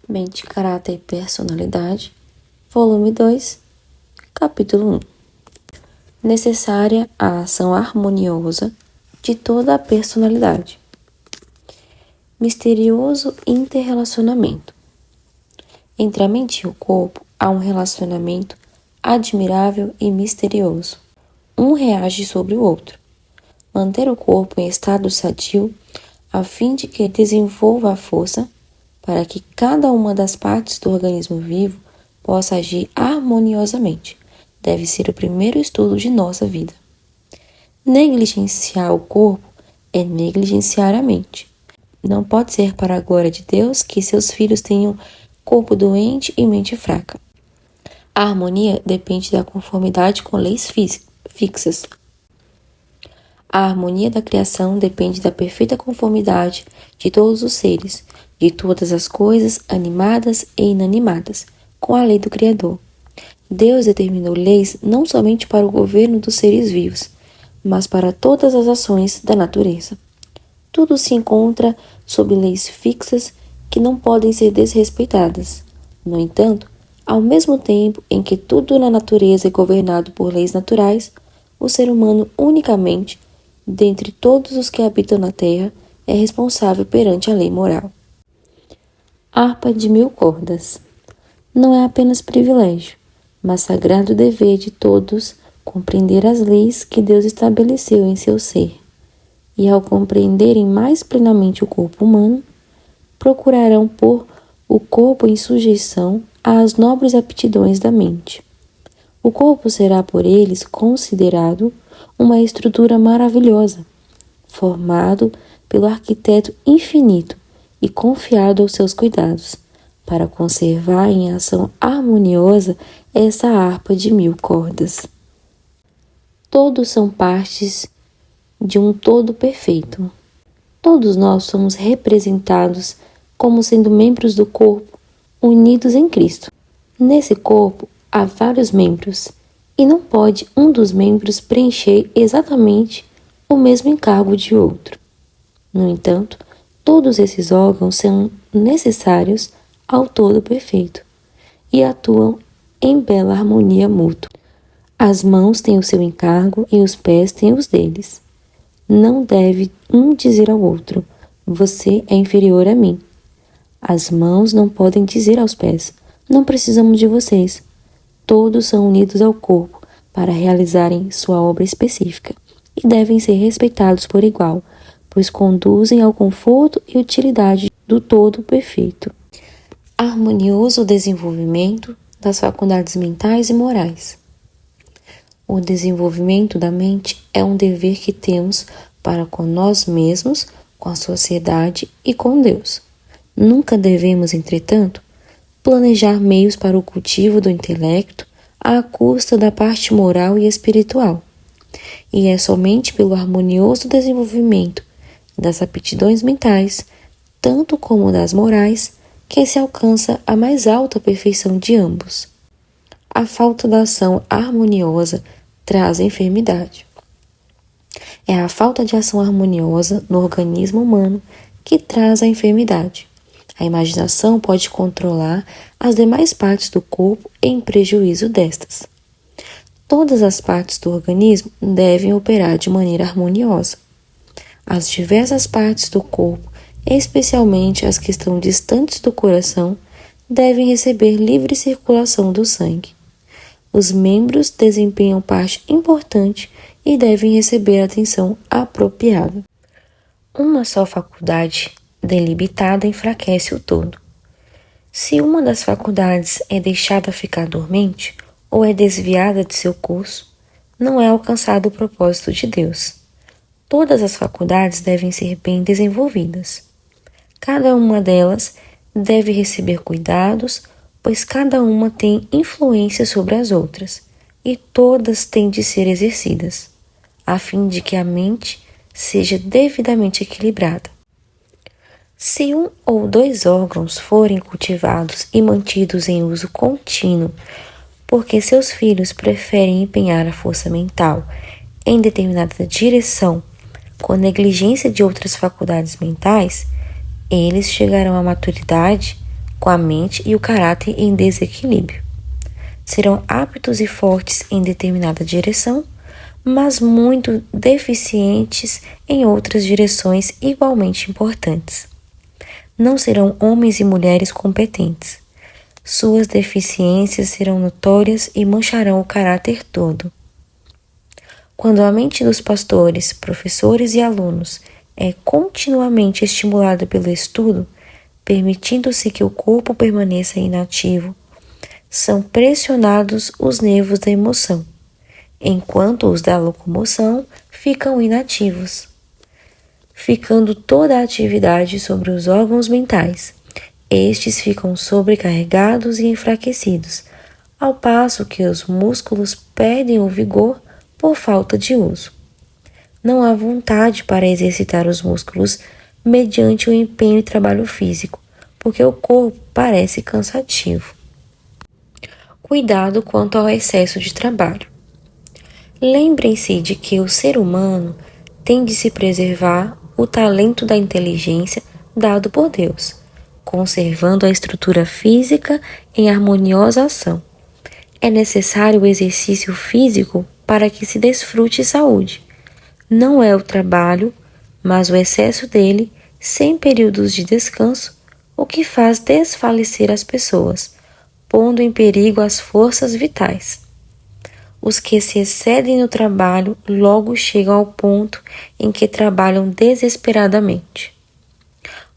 Mente, Caráter e Personalidade, volume 2, capítulo 1. Necessária a ação harmoniosa de toda a personalidade. Misterioso interrelacionamento. Entre a mente e o corpo há um relacionamento admirável e misterioso. Um reage sobre o outro. Manter o corpo em estado sadio, a fim de que desenvolva a força para que cada uma das partes do organismo vivo possa agir harmoniosamente, deve ser o primeiro estudo de nossa vida. Negligenciar o corpo é negligenciar a mente. Não pode ser para a glória de Deus que seus filhos tenham corpo doente e mente fraca. A harmonia depende da conformidade com leis fixas. A harmonia da criação depende da perfeita conformidade de todos os seres, de todas as coisas animadas e inanimadas, com a lei do Criador. Deus determinou leis não somente para o governo dos seres vivos, mas para todas as ações da natureza. Tudo se encontra sob leis fixas que não podem ser desrespeitadas. No entanto, ao mesmo tempo em que tudo na natureza é governado por leis naturais, o ser humano unicamente, dentre todos os que habitam na terra, é responsável perante a lei moral. Harpa de 1000 cordas. Não é apenas privilégio, mas sagrado dever de todos compreender as leis que Deus estabeleceu em seu ser. E ao compreenderem mais plenamente o corpo humano, procurarão pôr o corpo em sujeição às nobres aptidões da mente. O corpo será por eles considerado uma estrutura maravilhosa, formado pelo arquiteto infinito e confiado aos seus cuidados, para conservar em ação harmoniosa essa harpa de 1000 cordas. Todos são partes de um todo perfeito. Todos nós somos representados como sendo membros do corpo, unidos em Cristo. Nesse corpo há vários membros, e não pode um dos membros preencher exatamente o mesmo encargo de outro. No entanto, todos esses órgãos são necessários ao todo perfeito e atuam em bela harmonia mútua. As mãos têm o seu encargo e os pés têm os deles. Não deve um dizer ao outro: você é inferior a mim. As mãos não podem dizer aos pés: não precisamos de vocês. Todos são unidos ao corpo para realizarem sua obra específica e devem ser respeitados por igual, pois conduzem ao conforto e utilidade do todo perfeito. Harmonioso desenvolvimento das faculdades mentais e morais. O desenvolvimento da mente é um dever que temos para com nós mesmos, com a sociedade e com Deus. Nunca devemos, entretanto, planejar meios para o cultivo do intelecto à custa da parte moral e espiritual. E é somente pelo harmonioso desenvolvimento das aptidões mentais, tanto como das morais, que se alcança a mais alta perfeição de ambos. A falta da ação harmoniosa traz enfermidade. É a falta de ação harmoniosa no organismo humano que traz a enfermidade. A imaginação pode controlar as demais partes do corpo em prejuízo destas. Todas as partes do organismo devem operar de maneira harmoniosa. As diversas partes do corpo, especialmente as que estão distantes do coração, devem receber livre circulação do sangue. Os membros desempenham parte importante e devem receber atenção apropriada. Uma só faculdade delimitada enfraquece o todo. Se uma das faculdades é deixada ficar dormente ou é desviada de seu curso, não é alcançado o propósito de Deus. Todas as faculdades devem ser bem desenvolvidas. Cada uma delas deve receber cuidados, pois cada uma tem influência sobre as outras, e todas têm de ser exercidas, a fim de que a mente seja devidamente equilibrada. Se um ou dois órgãos forem cultivados e mantidos em uso contínuo, porque seus filhos preferem empenhar a força mental em determinada direção com negligência de outras faculdades mentais, eles chegarão à maturidade com a mente e o caráter em desequilíbrio. Serão aptos e fortes em determinada direção, mas muito deficientes em outras direções igualmente importantes. Não serão homens e mulheres competentes. Suas deficiências serão notórias e mancharão o caráter todo. Quando a mente dos pastores, professores e alunos é continuamente estimulada pelo estudo, permitindo-se que o corpo permaneça inativo, são pressionados os nervos da emoção, enquanto os da locomoção ficam inativos, ficando toda a atividade sobre os órgãos mentais. Estes ficam sobrecarregados e enfraquecidos, ao passo que os músculos perdem o vigor por falta de uso. Não há vontade para exercitar os músculos mediante o empenho e trabalho físico, porque o corpo parece cansativo. Cuidado quanto ao excesso de trabalho. Lembrem-se de que o ser humano tem de se preservar o talento da inteligência dado por Deus, conservando a estrutura física em harmoniosa ação. É necessário o exercício físico para que se desfrute saúde. Não é o trabalho, mas o excesso dele, sem períodos de descanso, o que faz desfalecer as pessoas, pondo em perigo as forças vitais. Os que se excedem no trabalho logo chegam ao ponto em que trabalham desesperadamente.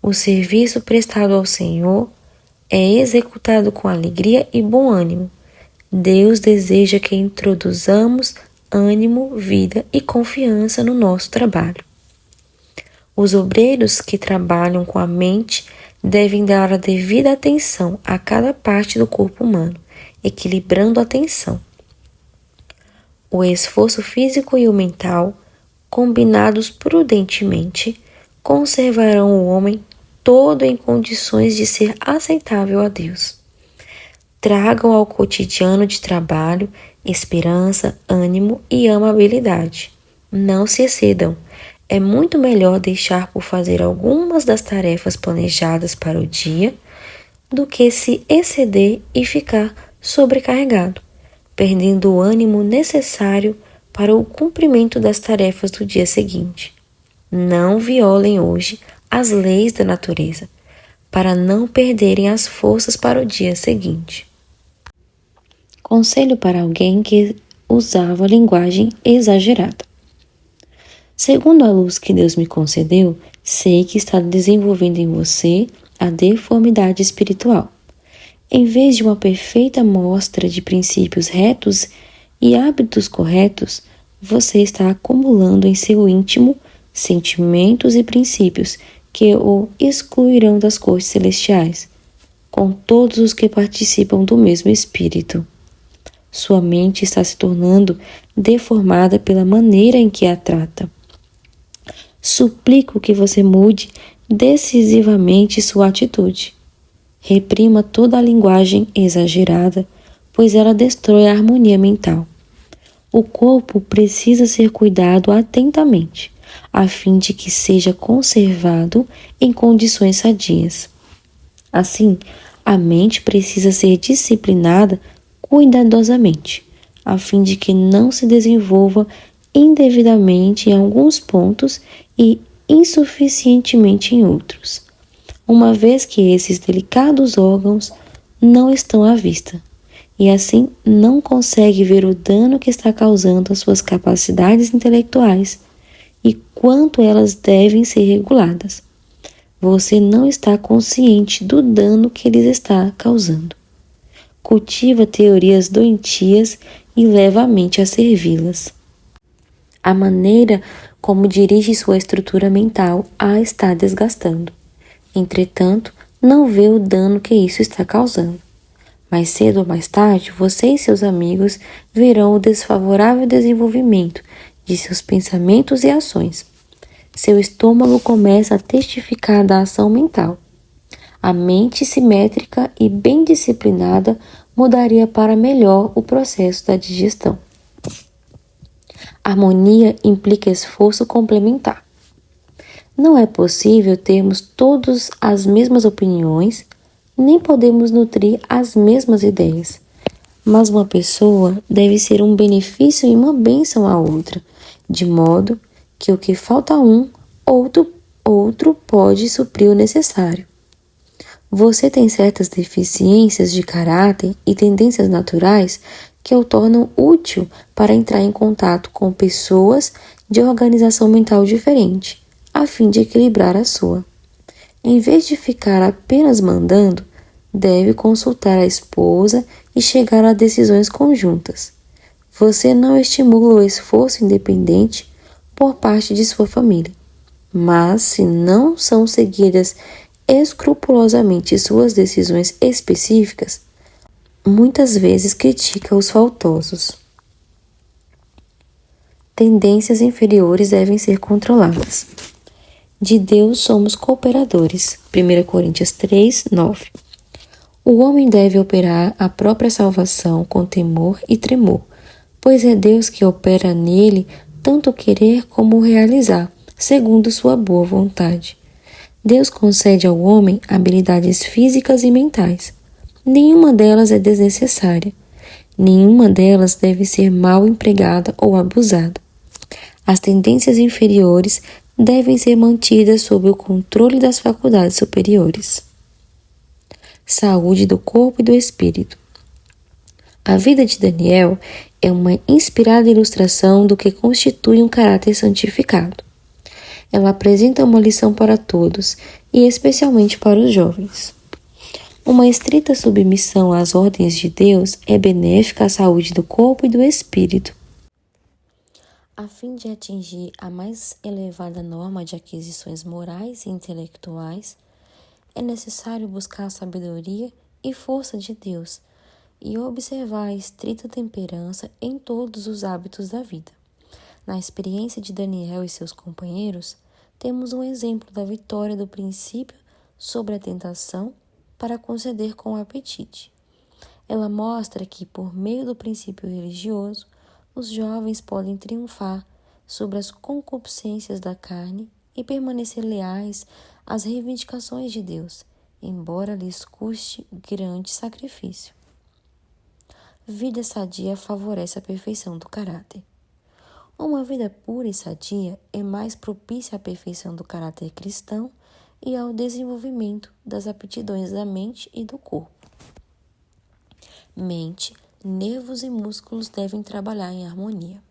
O serviço prestado ao Senhor é executado com alegria e bom ânimo. Deus deseja que introduzamos ânimo, vida e confiança no nosso trabalho. Os obreiros que trabalham com a mente devem dar a devida atenção a cada parte do corpo humano, equilibrando a atenção. O esforço físico e o mental, combinados prudentemente, conservarão o homem todo em condições de ser aceitável a Deus. Tragam ao cotidiano de trabalho esperança, ânimo e amabilidade. Não se excedam. É muito melhor deixar por fazer algumas das tarefas planejadas para o dia do que se exceder e ficar sobrecarregado, perdendo o ânimo necessário para o cumprimento das tarefas do dia seguinte. Não violem hoje as leis da natureza, para não perderem as forças para o dia seguinte. Conselho para alguém que usava linguagem exagerada. Segundo a luz que Deus me concedeu, sei que está desenvolvendo em você a deformidade espiritual. Em vez de uma perfeita mostra de princípios retos e hábitos corretos, você está acumulando em seu íntimo sentimentos e princípios que o excluirão das cortes celestiais, com todos os que participam do mesmo Espírito. Sua mente está se tornando deformada pela maneira em que a trata. Suplico que você mude decisivamente sua atitude. Reprima toda a linguagem exagerada, pois ela destrói a harmonia mental. O corpo precisa ser cuidado atentamente, a fim de que seja conservado em condições sadias. Assim, a mente precisa ser disciplinada cuidadosamente, a fim de que não se desenvolva indevidamente em alguns pontos e insuficientemente em outros, uma vez que esses delicados órgãos não estão à vista, e assim não consegue ver o dano que está causando às suas capacidades intelectuais e quanto elas devem ser reguladas. Você não está consciente do dano que lhes está causando. Cultiva teorias doentias e leva a mente a servi-las. A maneira como dirige sua estrutura mental a está desgastando. Entretanto, não vê o dano que isso está causando. Mais cedo ou mais tarde, você e seus amigos verão o desfavorável desenvolvimento de seus pensamentos e ações. Seu estômago começa a testificar da ação mental. A mente simétrica e bem disciplinada mudaria para melhor o processo da digestão. Harmonia implica esforço complementar. Não é possível termos todos as mesmas opiniões, Nem podemos nutrir as mesmas ideias, mas uma pessoa deve ser um benefício e uma bênção à outra, de modo que o que falta a um, outro pode suprir o necessário. Você tem certas deficiências de caráter e tendências naturais que o tornam útil para entrar em contato com pessoas de organização mental diferente, a fim de equilibrar a sua. Em vez de ficar apenas mandando, deve consultar a esposa e chegar a decisões conjuntas. Você não estimula o esforço independente por parte de sua família, mas se não são seguidas escrupulosamente suas decisões específicas, muitas vezes critica os faltosos. Tendências inferiores devem ser controladas. De Deus somos cooperadores. 1 Coríntios 3, 9. O homem deve operar a própria salvação com temor e tremor, pois é Deus que opera nele tanto querer como realizar, segundo sua boa vontade. Deus concede ao homem habilidades físicas e mentais. Nenhuma delas é desnecessária. Nenhuma delas deve ser mal empregada ou abusada. As tendências inferiores devem ser mantidas sob o controle das faculdades superiores. Saúde do corpo e do espírito. A vida de Daniel é uma inspirada ilustração do que constitui um caráter santificado. Ela apresenta uma lição para todos, e especialmente para os jovens. Uma estrita submissão às ordens de Deus é benéfica à saúde do corpo e do espírito. A fim de atingir a mais elevada norma de aquisições morais e intelectuais, é necessário buscar a sabedoria e força de Deus e observar a estrita temperança em todos os hábitos da vida. Na experiência de Daniel e seus companheiros, temos um exemplo da vitória do princípio sobre a tentação para conceder com apetite. Ela mostra que, por meio do princípio religioso, os jovens podem triunfar sobre as concupiscências da carne e permanecer leais às reivindicações de Deus, embora lhes custe grande sacrifício. Vida sadia favorece a perfeição do caráter. Uma vida pura e sadia é mais propícia à perfeição do caráter cristão e ao desenvolvimento das aptidões da mente e do corpo. Mente, nervos e músculos devem trabalhar em harmonia.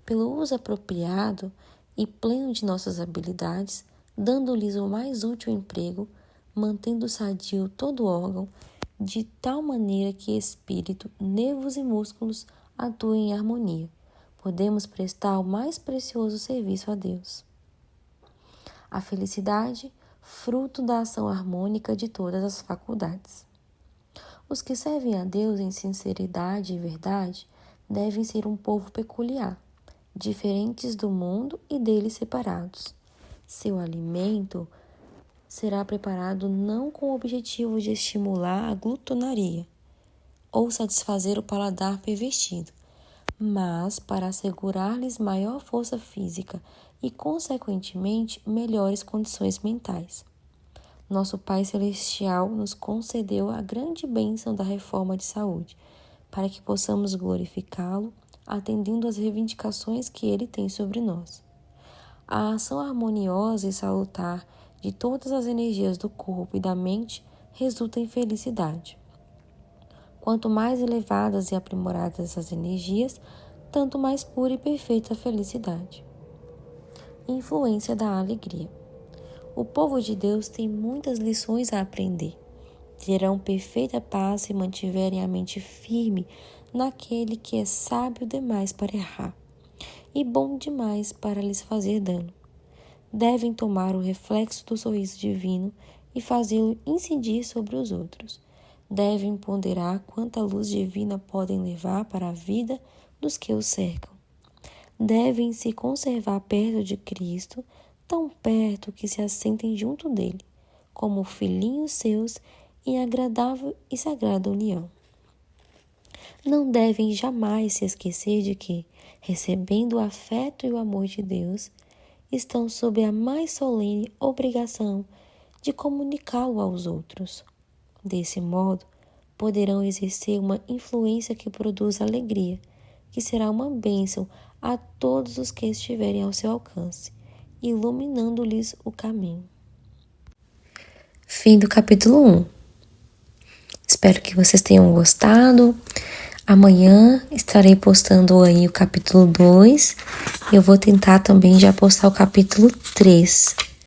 Pelo uso apropriado e pleno de nossas habilidades, dando-lhes o mais útil emprego, mantendo sadio todo órgão, de tal maneira que espírito, nervos e músculos atuem em harmonia, podemos prestar o mais precioso serviço a Deus. A felicidade, fruto da ação harmônica de todas as faculdades. Os que servem a Deus em sinceridade e verdade devem ser um povo peculiar, diferentes do mundo e dele separados. Seu alimento será preparado não com o objetivo de estimular a glutonaria ou satisfazer o paladar pervertido, mas para assegurar-lhes maior força física e, consequentemente, melhores condições mentais. Nosso Pai Celestial nos concedeu a grande bênção da reforma de saúde, para que possamos glorificá-lo, atendendo às reivindicações que ele tem sobre nós. A ação harmoniosa e salutar de todas as energias do corpo e da mente resulta em felicidade. Quanto mais elevadas e aprimoradas essas energias, tanto mais pura e perfeita a felicidade. Influência da alegria. O povo de Deus tem muitas lições a aprender. Terão perfeita paz se mantiverem a mente firme naquele que é sábio demais para errar e bom demais para lhes fazer dano. Devem tomar o reflexo do sorriso divino e fazê-lo incidir sobre os outros. Devem ponderar quanta luz divina podem levar para a vida dos que os cercam. Devem se conservar perto de Cristo, tão perto que se assentem junto dele, como filhinhos seus em agradável e sagrada união. Não devem jamais se esquecer de que, recebendo o afeto e o amor de Deus, estão sob a mais solene obrigação de comunicá-lo aos outros. Desse modo, poderão exercer uma influência que produza alegria, que será uma bênção a todos os que estiverem ao seu alcance, iluminando-lhes o caminho. Fim do capítulo 1. Espero que vocês tenham gostado. Amanhã estarei postando aí o capítulo 2. Eu vou tentar também já postar o capítulo 3.